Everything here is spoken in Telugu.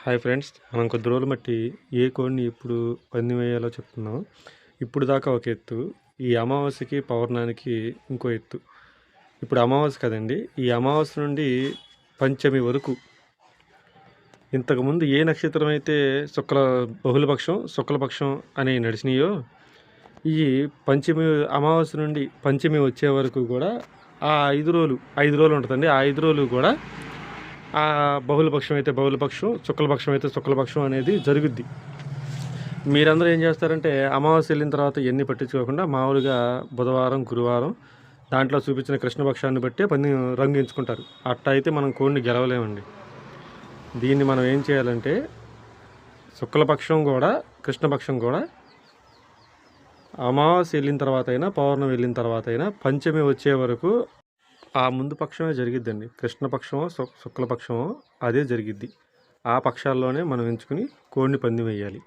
హాయ్ ఫ్రెండ్స్, మనం కొద్ది రోజులు బట్టి ఏ కోడిని ఎప్పుడు పందెం వేయాలో చెప్తున్నాం. ఇప్పుడు దాకా ఒక ఎత్తు, ఈ అమావాస్యకి పౌర్ణానికి ఇంకో ఎత్తు. ఇప్పుడు అమావాస్య కదండి, ఈ అమావాస్య నుండి పంచమి వరకు ఇంతకుముందు ఏ నక్షత్రం అయితే బహుళపక్షం శుక్లపక్షం అని నడిచినాయో, ఈ పంచమి అమావాస్య నుండి పంచమి వచ్చే వరకు కూడా ఆ 5 రోజులు ఉంటుందండి. ఆ 5 రోజులు కూడా ఆ బహుళపక్షం అయితే బహుళపక్షం, శుక్లపక్షం అయితే శుక్లపక్షం అనేది జరుగుద్ది. మీరందరూ ఏం చేస్తారంటే అమావాస్య వెళ్ళిన తర్వాత ఇవన్నీ పట్టించుకోకుండా మామూలుగా బుధవారం, గురువారం దాంట్లో చూపించిన కృష్ణపక్షాన్ని బట్టే రంగు ఎంచుకుంటారు. అట్లా అయితే మనం కోడిని గెలవలేమండి. దీన్ని మనం ఏం చేయాలంటే శుక్లపక్షం కూడా కృష్ణపక్షం కూడా అమావాస్య వెళ్ళిన తర్వాత అయినా పౌర్ణమి వెళ్ళిన తర్వాత అయినా పంచమి వచ్చే వరకు ఆ ముందు పక్షమే జరిగిద్దండి. కృష్ణపక్షమో శుక్లపక్షమో అదే జరిగిద్ది. ఆ పక్షాల్లోనే మనం ఎంచుకుని కోడిని పందెం వేయాలి.